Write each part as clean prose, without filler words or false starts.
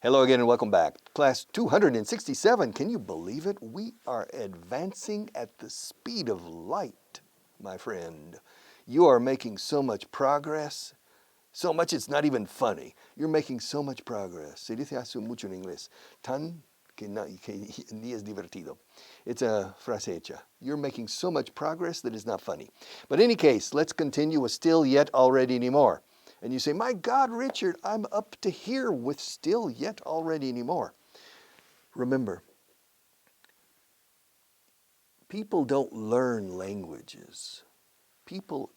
Hello again and welcome back. Class 267, can you believe it? We are advancing at the speed of light, my friend. You are making so much progress, so much it's not even funny. You're making so much progress. Se dice hace mucho en inglés, tan que ni es divertido. It's a frase hecha. You're making so much progress that it's not funny. But in any case, let's continue with still, yet, already, anymore. And you say, my God, Richard, I'm up to here with still, yet, already, anymore. Remember, people don't learn languages. People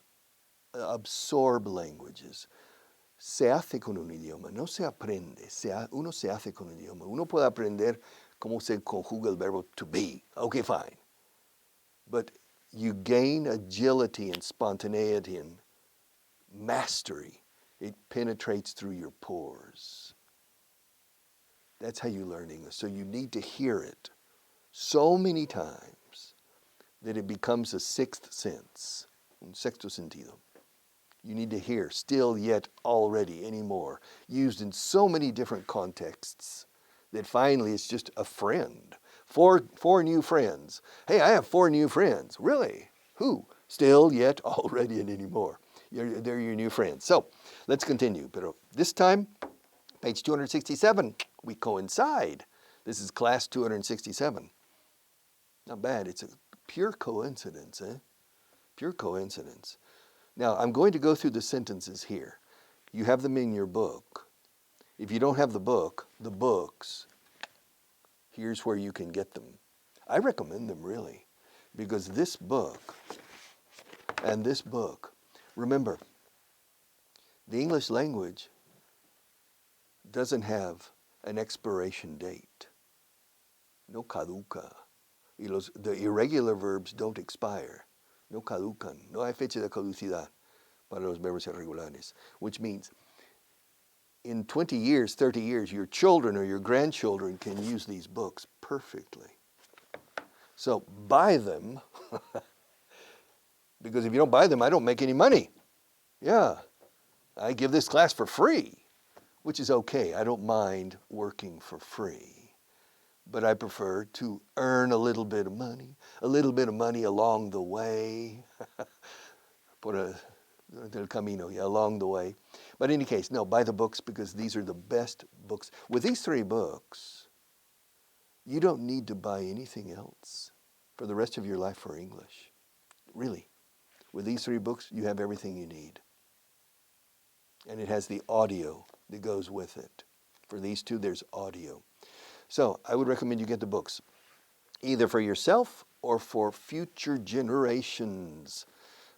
absorb languages. Se hace con un idioma, no se aprende. Uno se hace con un idioma. Uno puede aprender cómo se conjuga el verbo to be. Okay, fine. But you gain agility and spontaneity and mastery. It penetrates through your pores. That's how you learn English. So you need to hear it so many times that it becomes a sixth sense, un sexto sentido. You need to hear still, yet, already, anymore, used in so many different contexts that finally it's just a friend. Four new friends. Hey, I have 4 new friends. Really? Who? Still, yet, already, and anymore. They're your new friends. So let's continue. But this time, page 267, we coincide. This is class 267. Not bad. It's a pure coincidence, eh? Pure coincidence. Now, I'm going to go through the sentences here. You have them in your book. If you don't have the books, here's where you can get them. I recommend them, really, because this book and this book, remember, the English language doesn't have an expiration date. No caduca. The irregular verbs don't expire. No caducan. No hay fecha de caducidad para los verbos irregulares. Which means in 20 years, 30 years, your children or your grandchildren can use these books perfectly. So buy them, because if you don't buy them, I don't make any money. Yeah, I give this class for free, which is okay. I don't mind working for free. But I prefer to earn a little bit of money along the way. Del camino, yeah, along the way. But in any case, no, buy the books because these are the best books. With these 3 books, you don't need to buy anything else for the rest of your life for English. Really. With these 3 books, you have everything you need. And it has the audio that goes with it. For these 2, there's audio. So I would recommend you get the books, either for yourself or for future generations,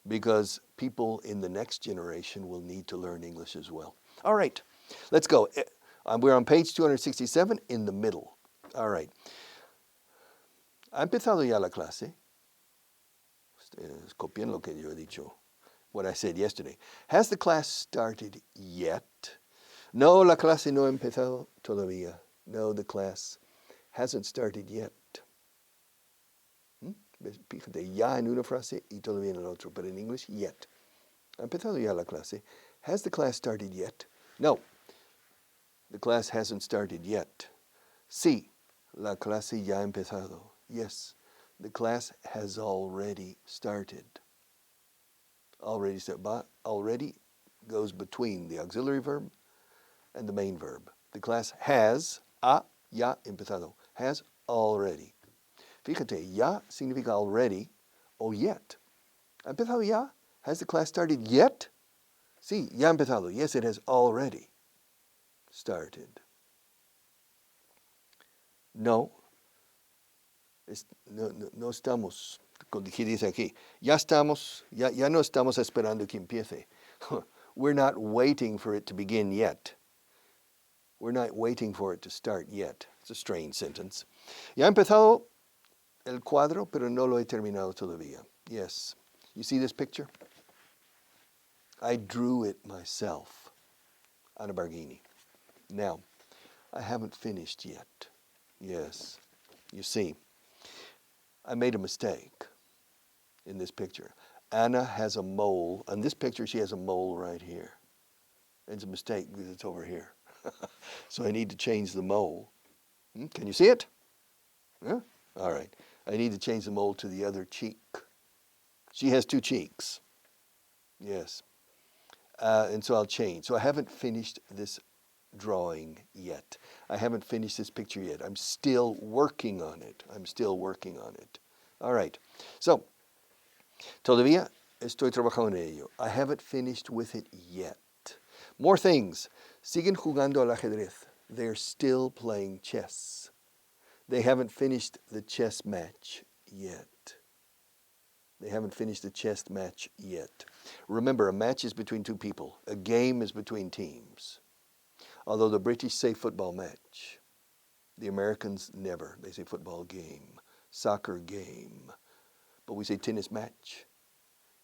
because people in the next generation will need to learn English as well. All right, let's go. We're on page 267 in the middle. All right. ¿Ha empezado ya la clase? Copien lo que yo he dicho, what I said yesterday. Has the class started yet? No, la clase no ha empezado todavía. No, the class hasn't started yet. Fíjate, ya en una frase y todavía en el otro, but in English, yet. ¿Ha empezado ya la clase? Has the class started yet? No, the class hasn't started yet. Sí, la clase ya ha empezado. Yes, the class has already started. Already goes between the auxiliary verb and the main verb. The class has, ya empezado, has already. Fíjate, ya significa already o yet. ¿Ha empezado ya? Has the class started yet? Sí, ya ha empezado. Yes, it has already started. No, no estamos, ¿qué dice aquí? Ya no estamos esperando que empiece. We're not waiting for it to begin yet. We're not waiting for it to start yet. It's a strange sentence. Ya ha empezado el cuadro, pero no lo he terminado todavía. Yes. You see this picture? I drew it myself on a Barghini. Now, I haven't finished yet. Yes. You see, I made a mistake in this picture. Anna has a mole. On this picture, she has a mole right here. It's a mistake because it's over here. So I need to change the mole. Can you see it? Yeah? All right. I need to change the mole to the other cheek. She has two cheeks. Yes. And so I'll change. So I haven't finished this drawing yet. I haven't finished this picture yet. I'm still working on it. All right. So, todavía estoy trabajando en ello. I haven't finished with it yet. More things. Siguen jugando al ajedrez. They're still playing chess. They haven't finished the chess match yet. Remember, a match is between two people. A game is between teams. Although the British say football match, the Americans never. They say football game, soccer game. But we say tennis match,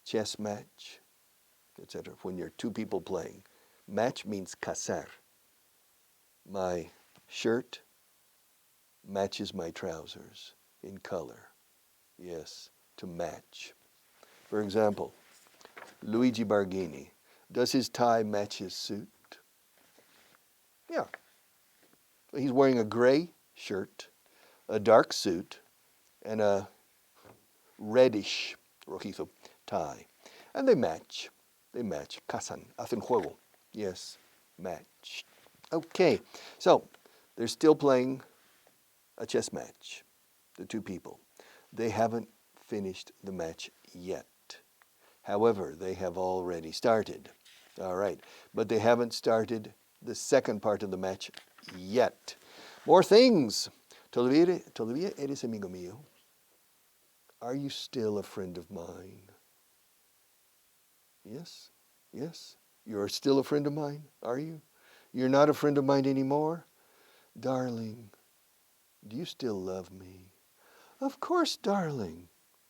chess match, etc. When you're two people playing. Match means casar. My shirt matches my trousers in color. Yes, to match. For example, Luigi Barghini. Does his tie match his suit? Yeah. He's wearing a gray shirt, a dark suit, and a reddish, rojizo, tie. And they match. Casan, hacen juego. Yes, match. Okay, so they're still playing a chess match, the two people. They haven't finished the match yet. However, they have already started. All right, but they haven't started the second part of the match yet. More things. Todavía eres amigo mío. Are you still a friend of mine? Yes, yes. You're still a friend of mine, are you? You're not a friend of mine anymore? Darling, do you still love me? Of course, darling.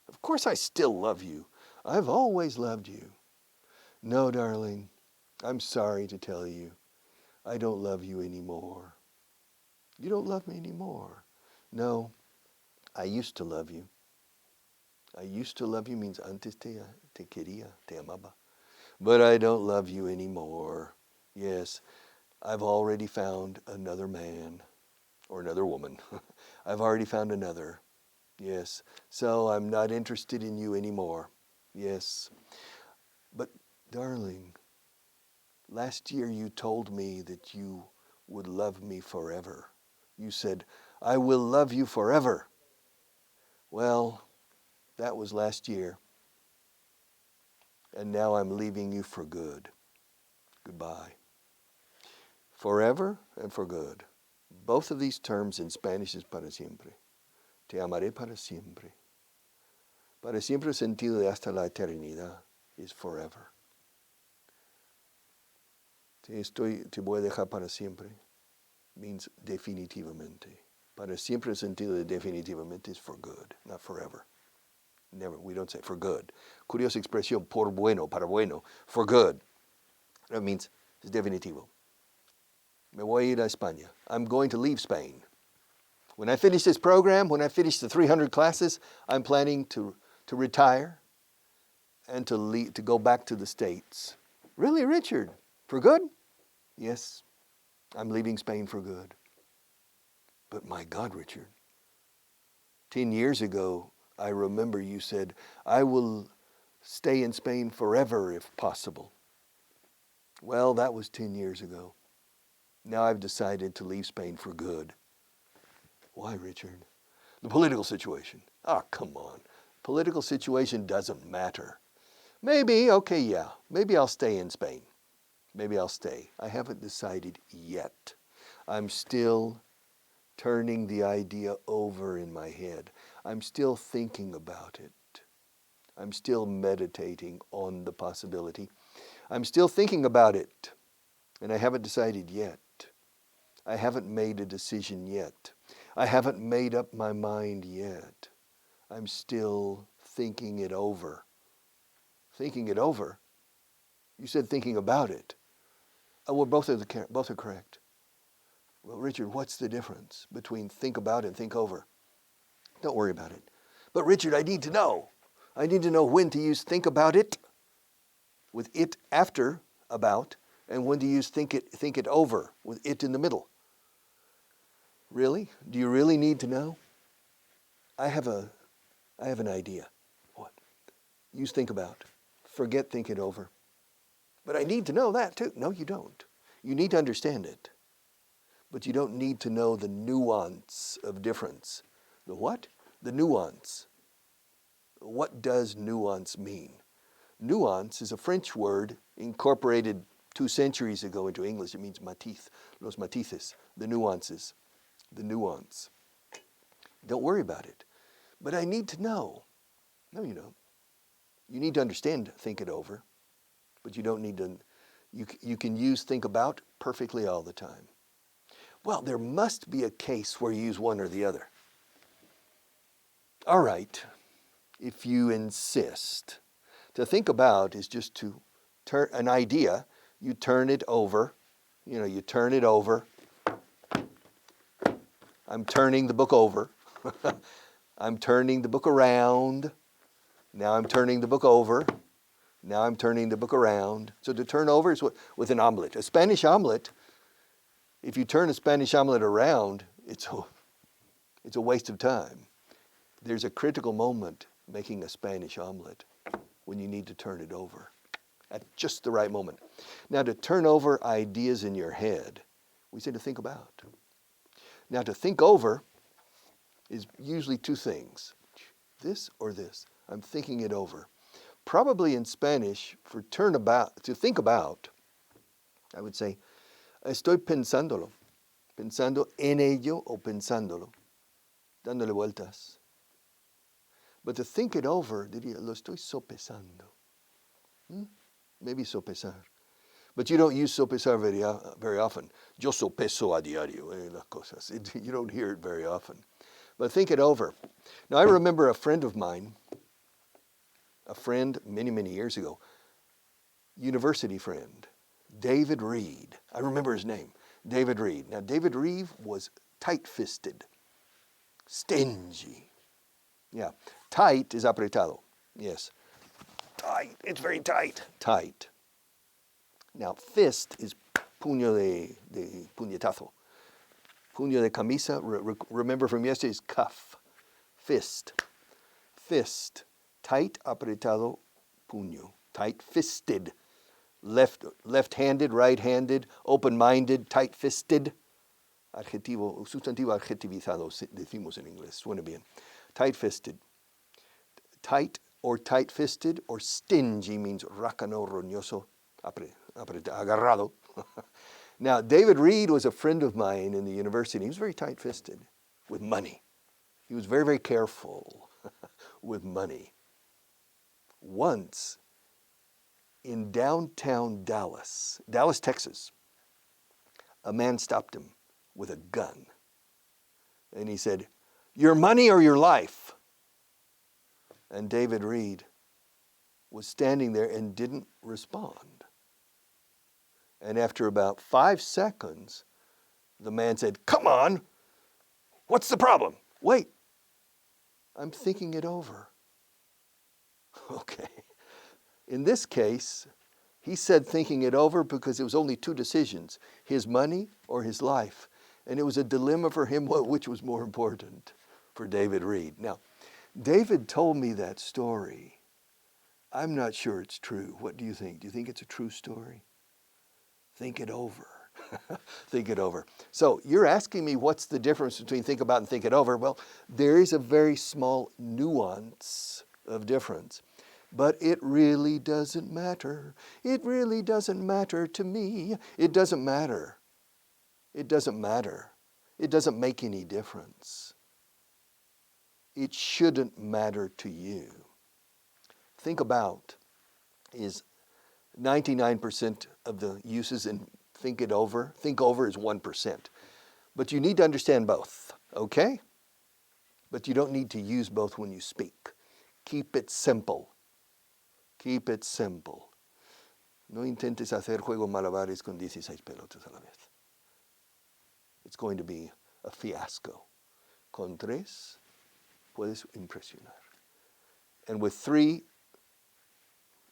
Of course I still love you. I've always loved you. No, darling, I'm sorry to tell you, I don't love you anymore. You don't love me anymore. No, I used to love you. I used to love you means antes te quería, te amaba. But I don't love you anymore. Yes, I've already found another man or another woman. I've already found another. Yes, so I'm not interested in you anymore. Yes, but darling, last year you told me that you would love me forever. You said, I will love you forever. Well, that was last year. And now I'm leaving you for good. Goodbye. Forever and for good. Both of these terms in Spanish is para siempre. Te amaré para siempre. Para siempre sentido de hasta la eternidad is forever. Te voy a dejar para siempre means definitivamente. Para siempre sentido de definitivamente is for good, not forever. Never, we don't say for good. Curiosa expresión, por bueno, para bueno, for good. That means it's definitivo. Me voy a ir a España. I'm going to leave Spain. When I finish this program, when I finish the 300 classes, I'm planning to retire and to go back to the States. Really, Richard? For good? Yes, I'm leaving Spain for good. But my God, Richard, 10 years ago, I remember you said, I will stay in Spain forever if possible. Well, that was 10 years ago. Now I've decided to leave Spain for good. Why, Richard? The political situation. Ah, come on. Political situation doesn't matter. Maybe, okay, yeah. Maybe I'll stay in Spain. Maybe I'll stay. I haven't decided yet. I'm still turning the idea over in my head. I'm still thinking about it. I'm still meditating on the possibility. I'm still thinking about it, and I haven't decided yet. I haven't made a decision yet. I haven't made up my mind yet. I'm still thinking it over. Thinking it over? You said thinking about it. Oh, well, both are correct. Well, Richard, what's the difference between think about and think over? Don't worry about it. But Richard, I need to know. I need to know when to use think about it with it after about And when do you use think it over with it in the middle? Really? Do you really need to know? I have an idea. What? Use think about. Forget think it over. But I need to know that too. No, you don't. You need to understand it. But you don't need to know the nuance of difference. The what? The nuance. What does nuance mean? Nuance is a French word incorporated 2 centuries ago into English. It means matiz, los matices, the nuances, the nuance. Don't worry about it. But I need to know. No, you don't. You need to understand, think it over. But you don't need to, you can use think about perfectly all the time. Well, there must be a case where you use one or the other. All right, if you insist. To think about is just to turn an idea, you turn it over, you turn it over. I'm turning the book over. I'm turning the book around. Now I'm turning the book over. Now I'm turning the book around. So to turn over is with an omelet. A Spanish omelet, if you turn a Spanish omelet around, it's a waste of time. There's a critical moment making a Spanish omelet when you need to turn it over at just the right moment. Now to turn over ideas in your head, we say to think about. Now to think over is usually 2 things, this or this. I'm thinking it over. Probably in Spanish, for to think about, I would say, estoy pensándolo, pensando en ello o pensándolo, dándole vueltas. But to think it over, diría, lo estoy sopesando. Maybe sopesar. But you don't use sopesar very often. Yo sopeso a diario, las cosas. You don't hear it very often. But think it over. Now, I remember a friend of mine, many, many years ago, university friend, David Reed. I remember his name, David Reed. Now, David Reed was tight-fisted, stingy. Yeah, tight is apretado. Yes, tight. It's very tight. Tight. Now, fist is puño de puñetazo. Puño de camisa, remember from yesterday's cuff. Fist. Fist. Tight, apretado, puño. Tight-fisted. Left-handed, right-handed, open-minded, tight-fisted. Adjetivo, sustantivo adjetivizado, decimos en inglés. Suena bien. Tight-fisted. Tight or tight-fisted or stingy means rácano, roñoso, agarrado. Now, David Reed was a friend of mine in the university. He was very tight-fisted with money. He was very, very careful with money. Once, in downtown Dallas, Texas, a man stopped him with a gun. And he said, "Your money or your life?" And David Reed was standing there and didn't respond. And after about 5 seconds, the man said, "Come on, what's the problem?" "Wait, I'm thinking it over." Okay. In this case, he said thinking it over because it was only 2 decisions, his money or his life. And it was a dilemma for him, which was more important for David Reed. Now, David told me that story. I'm not sure it's true. What do you think? Do you think it's a true story? Think it over. Think it over. So you're asking me what's the difference between think about and think it over. Well, there is a very small nuance of difference. But it really doesn't matter. It really doesn't matter to me. It doesn't matter. It doesn't matter. It doesn't make any difference. It shouldn't matter to you. Think about is 99% of the uses in think it over. Think over is 1%. But you need to understand both, okay? But you don't need to use both when you speak. Keep it simple. Keep it simple. No intentes hacer juegos malabares con 16 pelotas a la vez. It's going to be a fiasco. Con 3, puedes impresionar. And with 3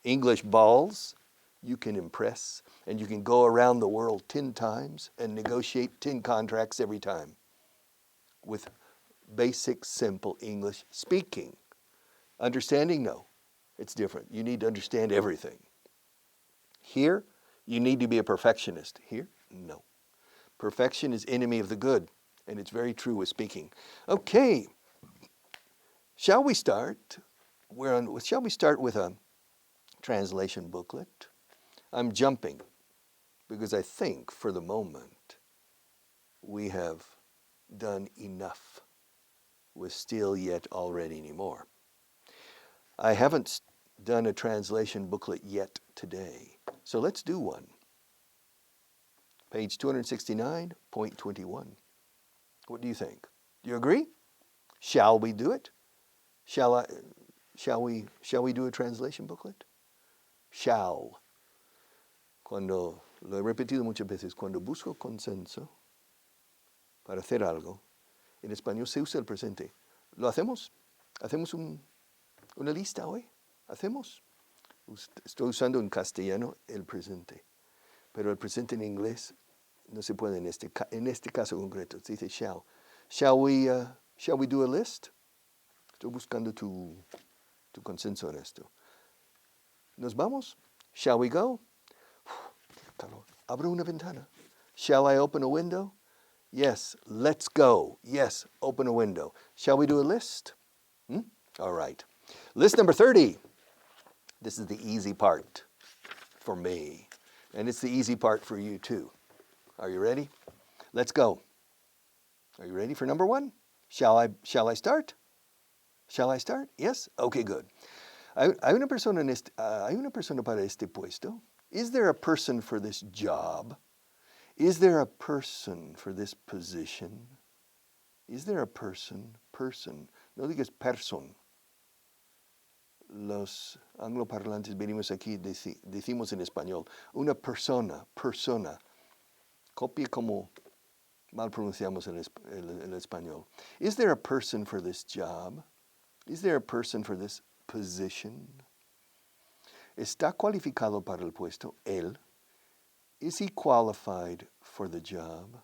English balls, you can impress, and you can go around the world 10 times and negotiate 10 contracts every time with basic, simple English speaking. Understanding? No. It's different. You need to understand everything. Here, you need to be a perfectionist. Here, no. Perfection is enemy of the good, and it's very true with speaking. Okay, shall we start? Shall we start with a translation booklet? I'm jumping because I think for the moment we have done enough with still, yet, already, anymore. I haven't done a translation booklet yet today, so let's do one. Page 269.21. What do you think? Do you agree? Shall we do it? Shall we do a translation booklet? Shall. Cuando, lo he repetido muchas veces, cuando busco consenso para hacer algo, en español se usa el presente. ¿Lo hacemos? ¿Hacemos una lista hoy? ¿Hacemos? Estoy usando en castellano el presente, pero el presente en inglés no se puede en este caso concreto. Se dice shall. Shall we do a list? Estoy buscando tu consenso en esto. ¿Nos vamos? Shall we go? Abro una ventana. Shall I open a window? Yes, let's go. Yes, open a window. Shall we do a list? All right. List number 30. This is the easy part for me, and it's the easy part for you too. Are you ready? Let's go. Are you ready for number 1? Shall I start? Shall I start? Yes? Okay, good. Hay una persona para este puesto. Is there a person for this job? Is there a person for this position? Is there a person? Person. No digas person. Los angloparlantes venimos aquí, decimos en español, una persona. Copia como mal pronunciamos el español. Is there a person for this job? Is there a person for this position? ¿Está cualificado para el puesto él? Is he qualified for the job?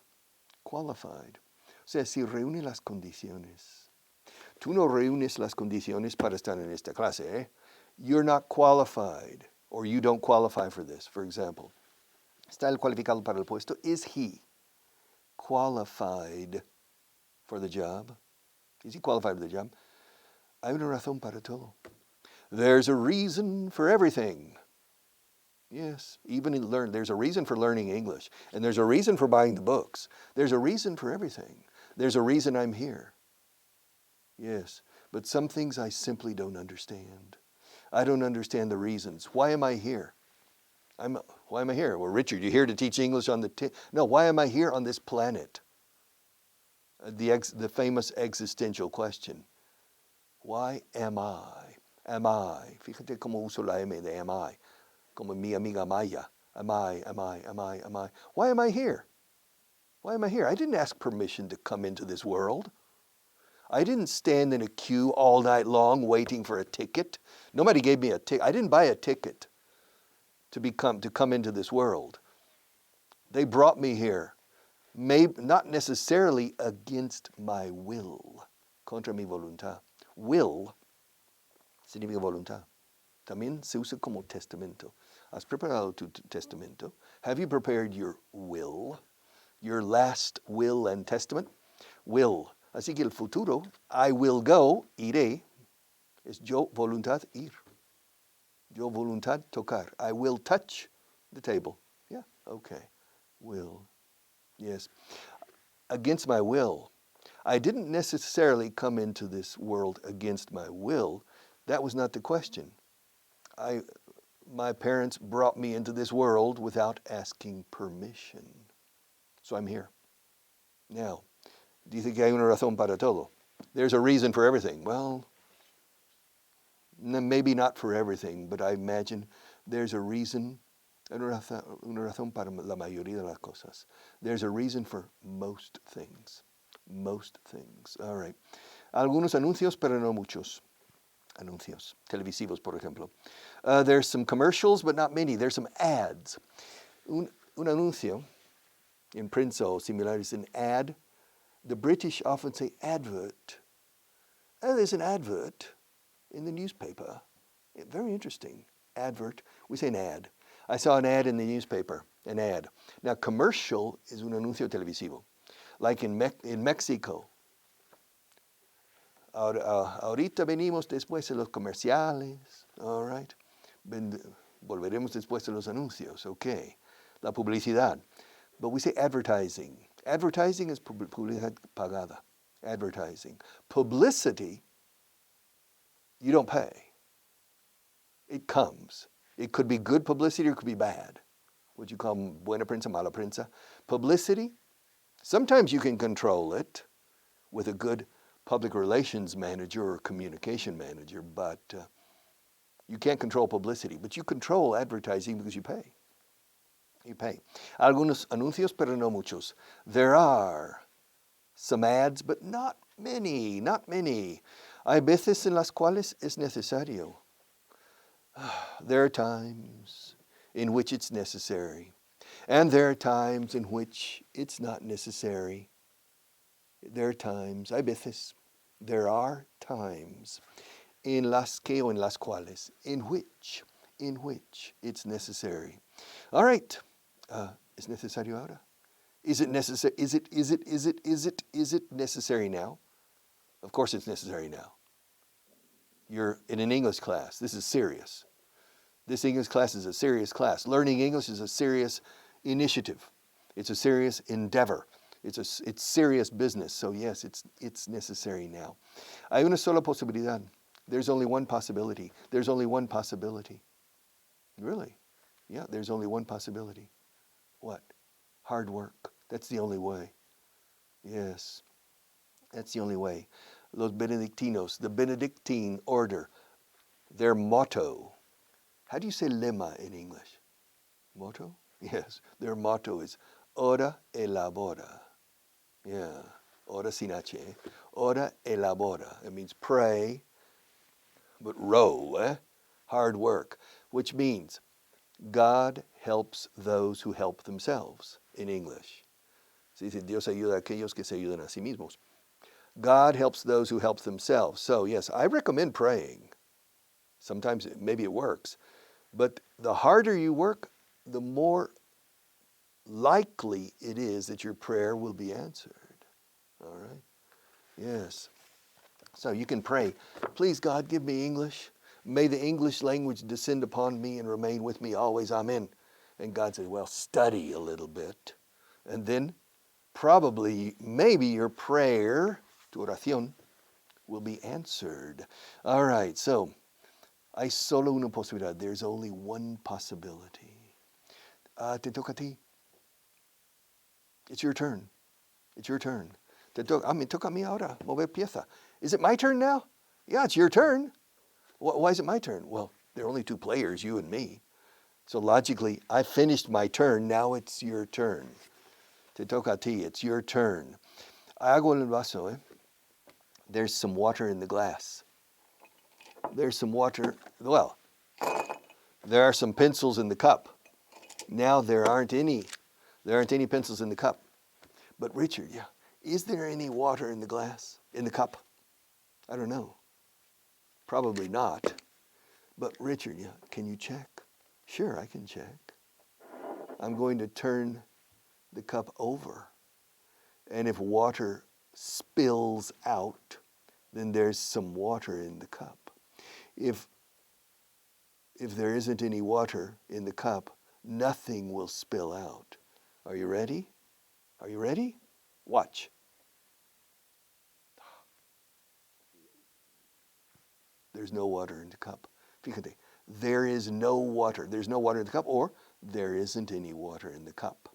Qualified. O sea, si reúne las condiciones. Tú no reúnes las condiciones para estar en esta clase, ¿eh? You're not qualified, or you don't qualify for this, for example. ¿Está él cualificado para el puesto? Is he qualified for the job? Is he qualified for the job? Hay una razón para todo. There's a reason for everything. Yes, even there's a reason for learning English, and there's a reason for buying the books. There's a reason for everything. There's a reason I'm here. Yes, but some things I simply don't understand. I don't understand the reasons. Why am I here? Why am I here? Well, Richard, you're here to teach English on No, why am I here on this planet? The famous existential question. Why am I? Am I? Fíjate cómo uso la M de am I. Como mi amiga Maya. Am I? Why am I here? Why am I here? I didn't ask permission to come into this world. I didn't stand in a queue all night long waiting for a ticket. Nobody gave me a ticket. I didn't buy a ticket to come into this world. They brought me here, maybe not necessarily against my will, contra mi voluntad. Will significa voluntad. También se usa como testamento. ¿Has preparado tu testamento? Have you prepared your will? Your last will and testament? Will. Así que el futuro, I will go, iré, es yo voluntad ir. Yo voluntad tocar. I will touch the table. Yeah, okay. Will. Yes. Against my will. I didn't necessarily come into this world against my will. That was not the question. My parents brought me into this world without asking permission. So I'm here. Now, dice que hay una razón para todo. There's a reason for everything. Well, maybe not for everything, but I imagine there's a reason, una razón para la mayoría de las cosas. There's a reason for most things. Most things. All right. Algunos anuncios, pero no muchos. Anuncios televisivos, por ejemplo. There's some commercials, but not many. There's some ads. Un anuncio in prensa o similar is an ad. The British often say advert. There's an advert in the newspaper. Very interesting. Advert. We say an ad. I saw an ad in the newspaper. An ad. Now, commercial is un anuncio televisivo. Like in Mexico. Ahorita venimos después de los comerciales. All right. Volveremos después de los anuncios. Okay. La publicidad. But we say advertising. Advertising is publicidad pagada. Advertising. Publicity, you don't pay. It comes. It could be good publicity or it could be bad. What you call buena prensa, mala prensa. Publicity, sometimes you can control it with a good public relations manager or communication manager, but you can't control publicity. But you control advertising because you pay. You pay. Algunos anuncios, pero no muchos. There are some ads, but not many, not many. Hay veces en las cuales es necesario. There are times in which it's necessary. And there are times in which it's not necessary. There are times, hay veces, there are times en las que o en las cuales, in which it's necessary. All right. ¿Es necesario ahora? Is it necessary? Is it necessary now? Of course it's necessary now. You're in an English class. This is serious. This English class is a serious class. Learning English is a serious initiative. It's a serious endeavor. It's serious business. So yes, it's necessary now. Hay una sola posibilidad. There's only one possibility. There's only one possibility. Really? Yeah, there's only one possibility. What? Hard work. That's the only way. Yes, that's the only way. Los Benedictinos, the Benedictine order, their motto. How do you say lema in English? Motto? Yes, their motto is ora elabora. Yeah, ora sin H. Ora elabora. It means pray, but row, hard work, which means God helps those who help themselves in English. Se dice, Dios ayuda a aquellos que se ayudan a sí mismos. God helps those who help themselves. So yes, I recommend praying. Sometimes maybe it works. But the harder you work, the more likely it is that your prayer will be answered. All right? Yes. So you can pray, please God, give me English. May the English language descend upon me and remain with me always. Amen. And God says, well, study a little bit. And then probably, maybe your prayer, tu oración, will be answered. All right, so, hay solo una posibilidad. There's only one possibility. Te toca a ti. It's your turn. It's your turn. Toca a mí ahora, mover pieza. Is it my turn now? Yeah, it's your turn. Why is it my turn? Well, there are only two players, you and me. So logically, I finished my turn, now it's your turn. Te toca a ti, it's your turn. Agua en el vaso, There's some water in the glass. There's some water, well, there are some pencils in the cup. Now there aren't any pencils in the cup. But Richard, yeah, is there any water in the glass, in the cup? I don't know. Probably not. But Richard, yeah, can you check? Sure, I can check. I'm going to turn the cup over. And if water spills out, then there's some water in the cup. If there isn't any water in the cup, nothing will spill out. Are you ready? Are you ready? Watch. There's no water in the cup. Fíjate, there is no water. There's no water in the cup, or there isn't any water in the cup.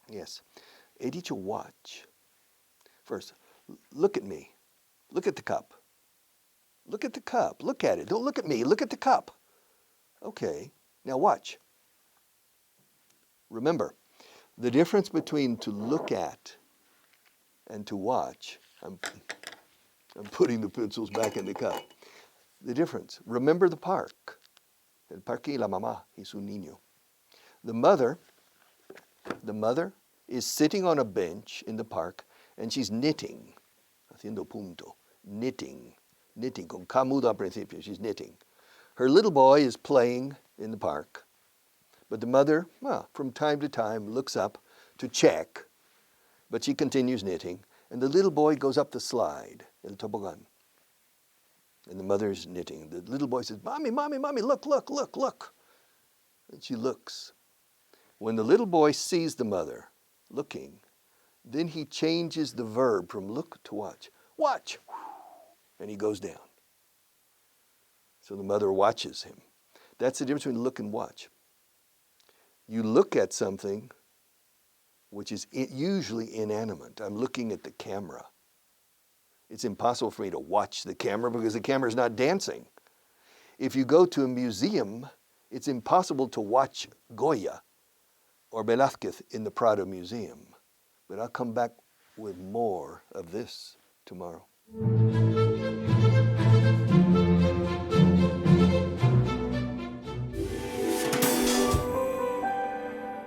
Yes. He dicho watch. First, look at me. Look at the cup. Look at the cup. Look at it. Don't look at me. Look at the cup. Okay. Now watch. Remember, the difference between to look at and to watch, I'm putting the pencils back in the cup. the difference. Remember the park. El parque y la mamá y su niño. The mother is sitting on a bench in the park and she's knitting, haciendo punto, knitting, con K mudo al principio, she's knitting. Her little boy is playing in the park, but the mother, from time to time, looks up to check, but she continues knitting, and the little boy goes up the slide, el tobogán, and the mother's knitting. The little boy says, "Mommy, mommy, mommy, look, look, look, look." And she looks. When the little boy sees the mother looking, then he changes the verb from look to watch. Watch! And he goes down. So the mother watches him. That's the difference between look and watch. You look at something which is usually inanimate. I'm looking at the camera. It's impossible for me to watch the camera because the camera is not dancing. If you go to a museum, it's impossible to watch Goya or Velázquez in the Prado Museum. But I'll come back with more of this tomorrow.